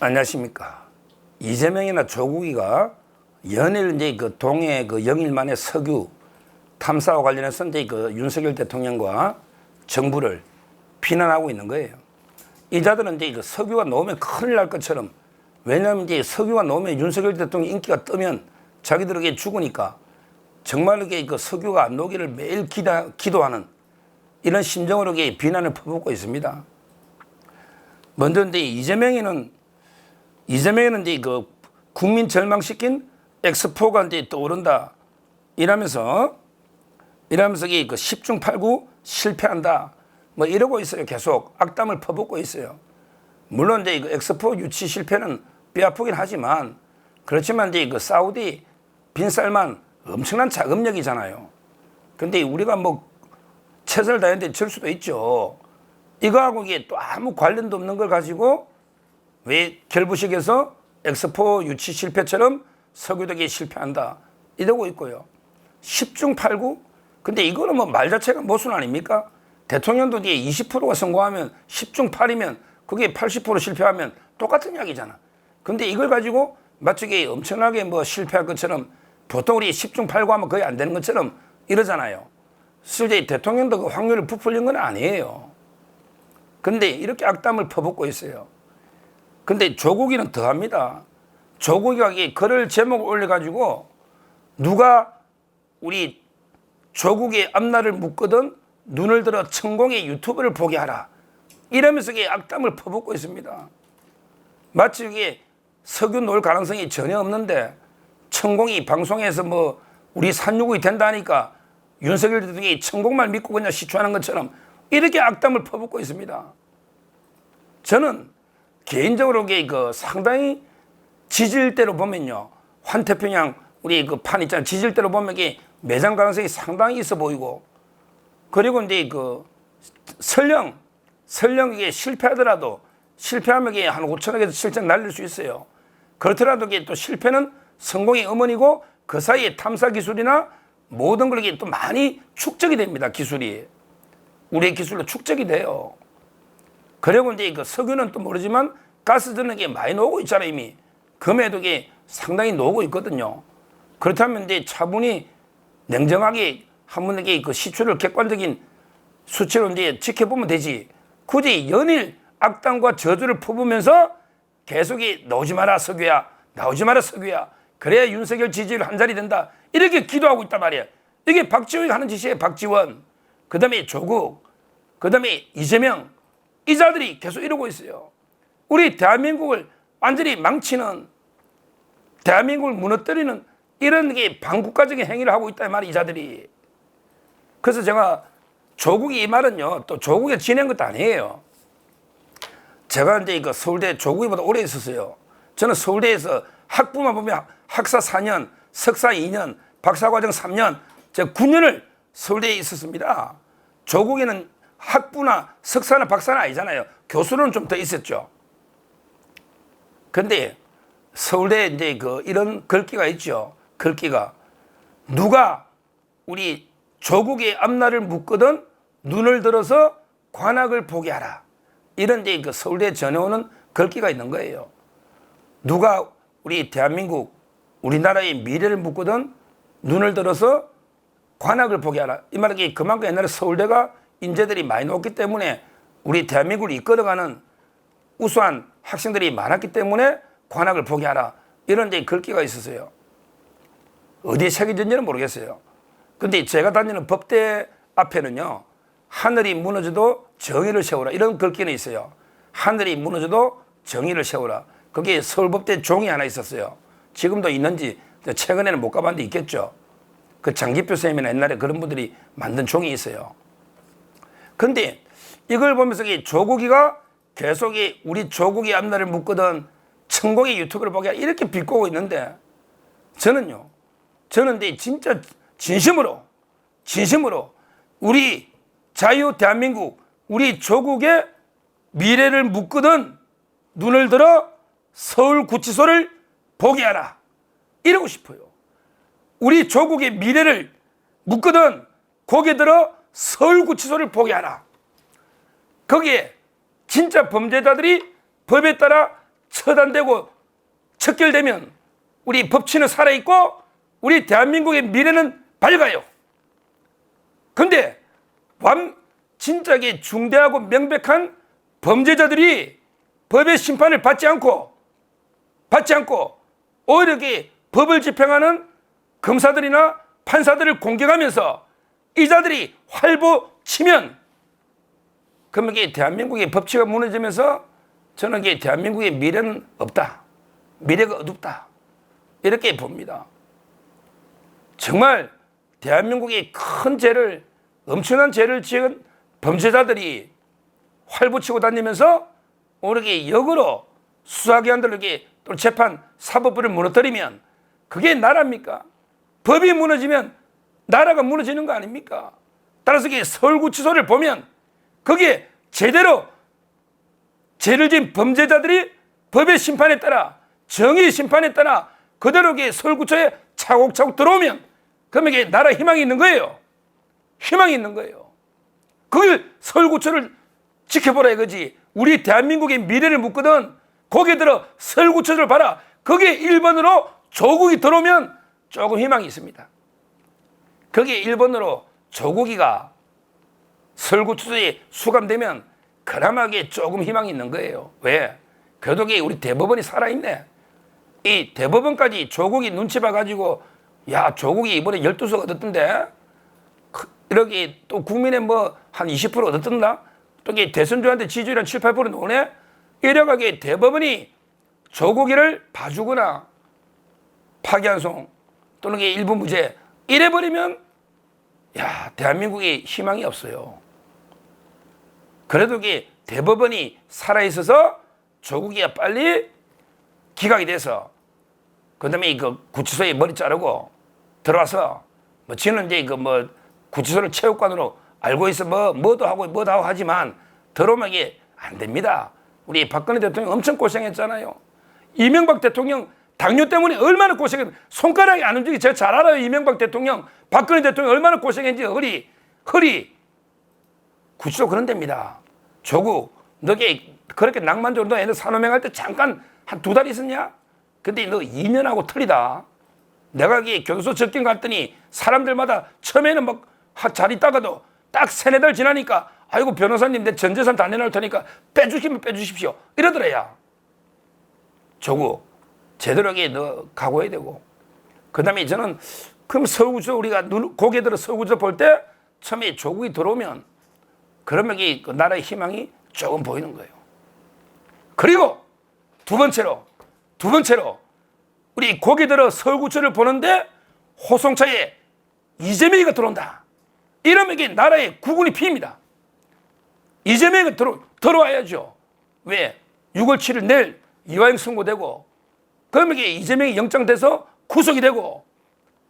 안녕하십니까. 이재명이나 조국이가 연일 이제 그 동해 그 영일만의 석유 탐사와 관련해서 이제 그 윤석열 대통령과 정부를 비난하고 있는 거예요. 이자들은 이제 그 석유가 나오면 큰일 날 것처럼, 왜냐하면 이제 석유가 나오면 윤석열 대통령 인기가 뜨면 자기들에게 죽으니까 정말 이게 그 석유가 안 나오기를 매일 기도하는 이런 심정으로 비난을 퍼붓고 있습니다. 먼저 이제 이재명이는 이제 그 국민 절망시킨 엑스포가 이제 떠오른다 이러면서 그 10중 8구 실패한다 뭐 이러고 있어요. 계속 악담을 퍼붓고 있어요. 물론 이제 그 엑스포 유치 실패는 뼈아프긴 하지만, 그렇지만 이제 그 사우디 빈살만 엄청난 자금력이잖아요. 근데 우리가 뭐 최선을 다했는데 질 수도 있죠. 이거하고 이게 또 아무 관련도 없는 걸 가지고 왜 결부식에서 엑스포 유치 실패처럼 석유덕이 실패한다 이러고 있고요. 10중 8구? 근데 이거는 뭐 말 자체가 모순 아닙니까? 대통령도 이제 20%가 성공하면 10중 8이면 그게 80% 실패하면 똑같은 이야기잖아. 근데 이걸 가지고 마치 이게 엄청나게 뭐 실패할 것처럼, 보통 우리 10중 8구 하면 거의 안 되는 것처럼 이러잖아요. 실제 대통령도 그 확률을 부풀린 건 아니에요. 근데 이렇게 악담을 퍼붓고 있어요. 근데 조국이는 더합니다. 조국이가 글을 제목을 올려가지고 누가 우리 조국의 앞날을 묻거든 눈을 들어 천공의 유튜브를 보게 하라 이러면서 악담을 퍼붓고 있습니다. 마치 이게 석유 놓을 가능성이 전혀 없는데 천공이 방송에서 뭐 우리 산유국이 된다니까 윤석열 대통령이 천공만 믿고 그냥 시추하는 것처럼 이렇게 악담을 퍼붓고 있습니다. 저는 개인적으로 그 상당히 지질대로 보면요, 환태평양 우리 그 판 있잖아요. 지질대로 보면 이게 매장 가능성이 상당히 있어 보이고, 그리고 이제 그 설령 이게 실패하더라도 실패하면 이게 한 5천억에서 7천 날릴 수 있어요. 그렇더라도 이게 또 실패는 성공의 어머니고 그 사이에 탐사 기술이나 모든 걸 이게 또 많이 축적이 됩니다. 기술이 우리의 기술로 축적이 돼요. 그리고 이제 그 석유는 또 모르지만 가스들은 게 많이 나오고 있잖아요. 이미 금에도 이게 상당히 나오고 있거든요. 그렇다면 이제 차분히 냉정하게 한번 이게 그 시추를 객관적인 수치로 이제 지켜보면 되지. 굳이 연일 악담과 저주를 퍼부면서 계속 나오지 마라 석유야, 나오지 마라 석유야. 그래야 윤석열 지지율 한 자리 된다. 이렇게 기도하고 있단 말이에요. 이게 박지원이 하는 짓이에요. 박지원. 그 다음에 조국. 그 다음에 이재명. 이 자들이 계속 이러고 있어요. 우리 대한민국을 완전히 망치는, 대한민국을 무너뜨리는 이런 게 반국가적인 행위를 하고 있다 이 말이 이 자들이. 그래서 제가 조국이 이 말은요, 또 조국이 지낸 것도 아니에요. 제가 이제 그 서울대 조국이보다 오래 있었어요. 저는 서울대에서 학부만 보면 학사 4년, 석사 2년, 박사과정 3년, 제가 9년을 서울대에 있었습니다. 조국에는 학부나 석사나 박사는 아니잖아요. 교수는 좀 더 있었죠. 근데 서울대에 이제 이런 글귀가 있죠. 글귀가 누가 우리 조국의 앞날을 묻거든 눈을 들어서 관악을 보게 하라. 이런 이제 서울대에 전해오는 글귀가 있는 거예요. 누가 우리 대한민국, 우리나라의 미래를 묻거든 눈을 들어서 관악을 보게 하라. 이 말은 그만큼 옛날에 서울대가 인재들이 많이 나왔기 때문에 우리 대한민국을 이끌어가는 우수한 학생들이 많았기 때문에 관악을 보게 하라. 이런 이제 글귀가 있었어요. 어디에 새겨진지는 모르겠어요. 근데 제가 다니는 법대 앞에는요, 하늘이 무너져도 정의를 세우라. 이런 글귀는 있어요. 하늘이 무너져도 정의를 세우라. 그게 서울법대 종이 하나 있었어요. 지금도 있는지 최근에는 못 가봤는데 있겠죠. 그 장기표 선생님이나 옛날에 그런 분들이 만든 종이 있어요. 근데 이걸 보면서 조국이가 계속 우리 조국의 앞날을 묻거든 천공의 유튜브를 보게 이렇게 비꼬고 있는데, 저는 진짜 진심으로 우리 자유 대한민국, 우리 조국의 미래를 묻거든 눈을 들어 서울구치소를 보게 하라. 이러고 싶어요. 우리 조국의 미래를 묻거든 고개 들어 서울구치소를 보게 하라. 거기에 진짜 범죄자들이 법에 따라 처단되고 척결되면 우리 법치는 살아있고 우리 대한민국의 미래는 밝아요. 근데 진짜게 중대하고 명백한 범죄자들이 법의 심판을 받지 않고 오히려 법을 집행하는 검사들이나 판사들을 공격하면서 이 자들이 활보치면 그러면 대한민국의 법치가 무너지면서 저는 대한민국의 미래는 없다. 미래가 어둡다. 이렇게 봅니다. 정말 대한민국의 큰 죄를, 엄청난 죄를 지은 범죄자들이 활보치고 다니면서 오히려 역으로 수사기관들에게 또 재판 사법부를 무너뜨리면 그게 나라입니까? 법이 무너지면 나라가 무너지는 거 아닙니까? 따라서 서울구치소를 보면 거기에 제대로 죄를 지은 범죄자들이 법의 심판에 따라, 정의의 심판에 따라 그대로 서울구치소에 차곡차곡 들어오면 그러면 나라 희망이 있는 거예요. 희망이 있는 거예요. 그걸 서울구치소를 지켜보라 이거지. 우리 대한민국의 미래를 묻거든 거기에 들어 서울구치소를 봐라. 거기에 1번으로 조국이 들어오면 조금 희망이 있습니다. 거기에 1번으로 조국이가 서울구치소에 수감되면 그나마 조금 희망이 있는 거예요. 왜? 그래도 우리 대법원이 살아있네. 이 대법원까지 조국이 눈치 봐가지고 야 조국이 이번에 12석 얻었던데 이렇게 또 국민의 한 20% 얻었던가 또 대선주한테 지지율 한 7, 8% 나오네. 이래가게 대법원이 조국이를 봐주거나 파기환송 또는 일부 무죄 이래버리면 야 대한민국에 희망이 없어요. 그래도 대법원이 살아있어서 조국이가 빨리 기각이 돼서 그 다음에 구치소에 머리 자르고 들어와서 지는 구치소를 체육관으로 알고 있어 뭐도 하고 하지만 들어오면 이게 안 됩니다. 우리 박근혜 대통령 엄청 고생했잖아요. 이명박 대통령 당뇨 때문에 얼마나 고생했는지 손가락이 안 움직이 제가 잘 알아요. 이명박 대통령 박근혜 대통령 얼마나 고생했는지 허리 구치소 그런 데입니다. 조국 너게 그렇게 낭만적으로 너 애들 산호맹할 때 잠깐 한 2달 있었냐? 근데 너 2년하고 틀리다. 내가 교도소 접견 갔더니 사람들마다 처음에는 잘 있다가도 딱 3-4달 지나니까 아이고 변호사님 내 전 재산 다 내놓을 테니까 빼주시면 빼주십시오 이러더래야. 조국 제대로 너 각오해야 되고 그 다음에 저는 그럼 서울구치소 우리가 고개 들어 서울구치소 볼 때 처음에 조국이 들어오면 그러면 그 나라의 희망이 조금 보이는 거예요. 그리고 두 번째로 우리 고개 들어 서울구치소를 보는데 호송차에 이재명이가 들어온다. 이러면 이게 나라의 국운이 피입니다. 이재명이 들어와야죠. 왜? 6월 7일 내일 이화영 선고되고 그러면 이게 이재명이 영장돼서 구속이 되고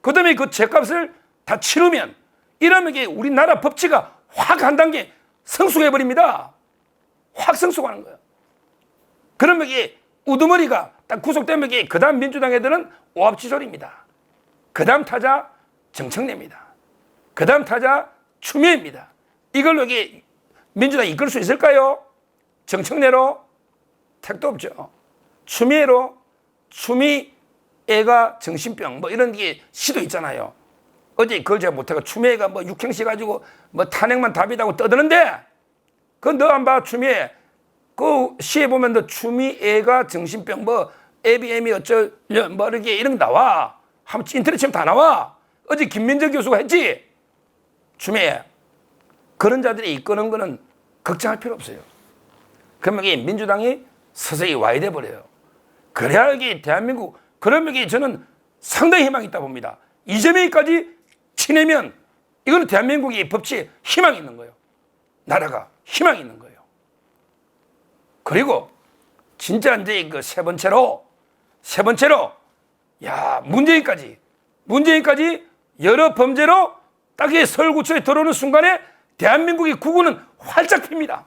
그 다음에 그 죄값을 다 치르면 이러면 이게 우리나라 법치가 확 한 단계 성숙해버립니다. 확 성숙하는 거예요. 그러면 이게 우두머리가 딱 구속되면 이게 그 다음 민주당 애들은 오합지졸입니다. 그 다음 타자 정청래입니다. 그 다음 타자 추미애입니다. 이걸로 이게 민주당이 이끌 수 있을까요? 정청래로 택도 없죠. 추미애로 추미애가 정신병 이런 게 시도 있잖아요. 어제 그걸 제가 못하고 추미애가 육행시 가지고 탄핵만 답이라고 떠드는데 그거 너 안 봐. 추미애 그 시에 보면 너 추미애가 정신병 애비애미 어쩌 이렇게 이런 거 나와. 한번 인터넷 치면 다 나와. 어제 김민정 교수가 했지. 추미애 그런 자들이 이끄는 거는 걱정할 필요 없어요. 그러면 이게 민주당이 서서히 와야 돼 버려요. 그래야 이게 대한민국 그러면 이게 저는 상당히 희망이 있다 봅니다. 이재명이까지 치내면 이거는 대한민국의 법치에 희망이 있는 거예요. 나라가 희망이 있는 거예요. 그리고 진짜 이제 그 세 번째로 야 문재인까지 여러 범죄로 딱 서울구치소에 들어오는 순간에 대한민국의 국운은 활짝 핍니다.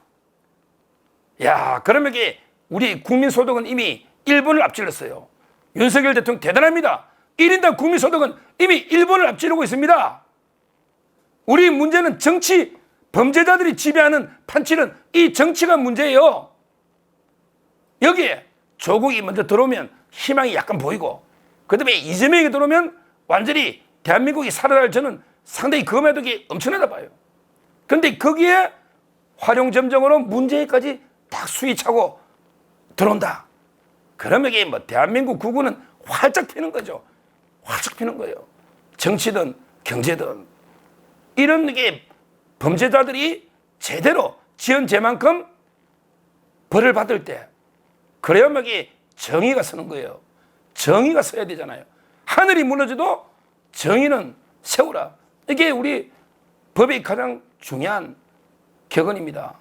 야 그러면 이게 우리 국민소득은 이미 일본을 앞질렀어요. 윤석열 대통령 대단합니다. 1인당 국민소득은 이미 일본을 앞지르고 있습니다. 우리 문제는 정치 범죄자들이 지배하는 판치는 이 정치가 문제예요. 여기에 조국이 먼저 들어오면 희망이 약간 보이고, 그 다음에 이재명이 들어오면 완전히 대한민국이 살아날 저는 상당히 그 매력이 엄청나다 봐요. 근데 거기에 활용점정으로 문재인까지 딱 수위차고 들어온다. 그러면 이게 뭐 대한민국 구구는 활짝 피는 거죠. 활짝 피는 거예요. 정치든 경제든. 이런 게 범죄자들이 제대로 지은 죄만큼 벌을 받을 때, 그래야만 이게 정의가 서는 거예요. 정의가 서야 되잖아요. 하늘이 무너져도 정의는 세우라. 이게 우리 법의 가장 중요한 격언입니다.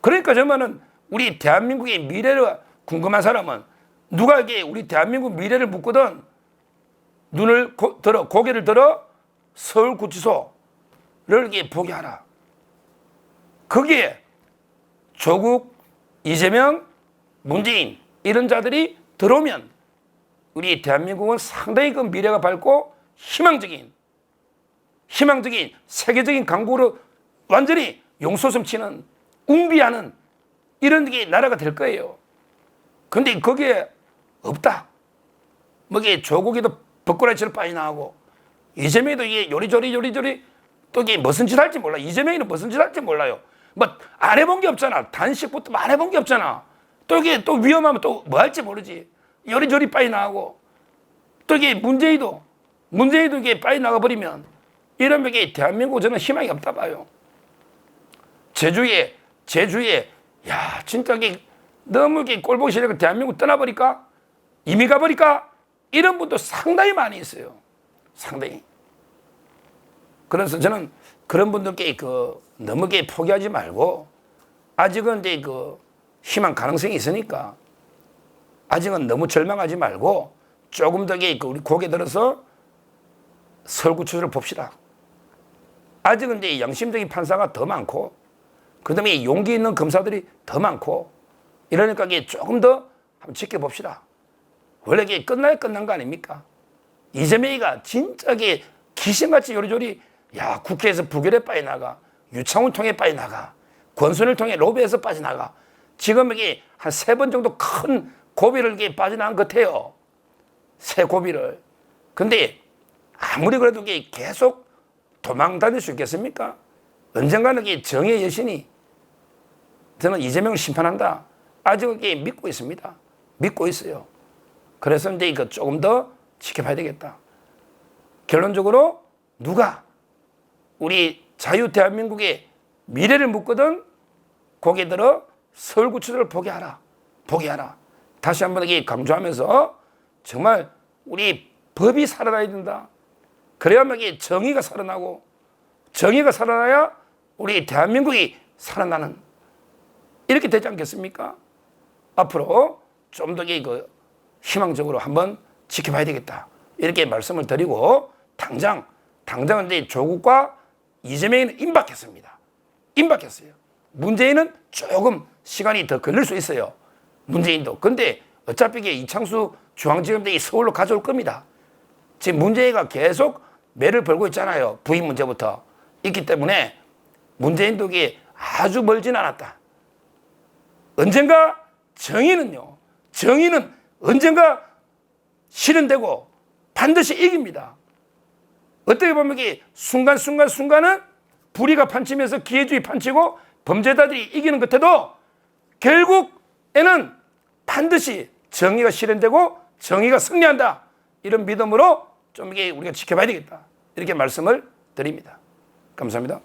그러니까 정말은 우리 대한민국의 미래가 궁금한 사람은 누가 이게 우리 대한민국 미래를 묻거든 눈을 들어 고개를 들어 서울구치소를 이렇게 보게 하라. 거기에 조국, 이재명, 문재인 이런 자들이 들어오면 우리 대한민국은 상당히 그 미래가 밝고 희망적인 세계적인 강국으로 완전히 용솟음 치는 웅비하는 이런 게 나라가 될 거예요. 근데 거기에 없다. 뭐 이게 조국이도 벚꽃처럼 빠져나가고 이재명이도 이게 요리조리 또 이게 무슨 짓 할지 몰라. 이재명이는 무슨 짓 할지 몰라요. 뭐 안 해본 게 없잖아. 단식부터 안 해본 게 없잖아. 또 이게 또 위험하면 또 뭐 할지 모르지. 요리조리 빠져나가고 또 이게 문재인도 이게 빠져나가 버리면 이러면 이게 대한민국 저는 희망이 없다 봐요. 제주에 야 진짜 이게 너무 이렇게 꼴보기 싫으니까 대한민국 떠나버릴까? 이미 가버릴까? 이런 분도 상당히 많이 있어요. 상당히. 그래서 저는 그런 분들께 너무 포기하지 말고 아직은 이제 희망 가능성이 있으니까 아직은 너무 절망하지 말고 조금 더 우리 고개 들어서 설구추를 봅시다. 아직은 이제 양심적인 판사가 더 많고 그 다음에 용기 있는 검사들이 더 많고 이러니까 조금 더 한번 지켜봅시다. 원래 이게 끝난 거 아닙니까? 이재명이가 진짜 귀신같이 요리조리 야 국회에서 부결에 빠져나가 유창훈 통해 빠져나가 권순을 통해 로비에서 빠져나가 지금 이게 한 3번 정도 큰 고비를 빠져나간 것 같아요. 새 고비를. 근데 아무리 그래도 이게 계속 도망 다닐 수 있겠습니까? 언젠가는 정의의 여신이 저는 이재명을 심판한다. 아직은 믿고 있습니다. 믿고 있어요. 그래서 이제 이거 조금 더 지켜봐야 되겠다. 결론적으로 누가 우리 자유 대한민국의 미래를 묻거든 고개 들어 서울구치소를 보게 하라. 보게 하라. 다시 한번 강조하면서 정말 우리 법이 살아나야 된다. 그래야만 정의가 살아나고 정의가 살아나야 우리 대한민국이 살아나는 이렇게 되지 않겠습니까? 앞으로 좀 더 희망적으로 한번 지켜봐야 되겠다. 이렇게 말씀을 드리고 당장은 이제 조국과 이재명이는 임박했습니다. 임박했어요. 문재인은 조금 시간이 더 걸릴 수 있어요. 문재인도. 근데 어차피 이창수 중앙지검장이 서울로 가져올 겁니다. 지금 문재인가 계속 매를 벌고 있잖아요. 부인 문제부터. 있기 때문에 문재인도 아주 멀진 않았다. 언젠가 정의는 언젠가 실현되고 반드시 이깁니다. 어떻게 보면 순간은 불의가 판치면서 기회주의 판치고 범죄자들이 이기는 것 같아도 결국에는 반드시 정의가 실현되고 정의가 승리한다. 이런 믿음으로 좀 우리가 지켜봐야 되겠다. 이렇게 말씀을 드립니다. 감사합니다.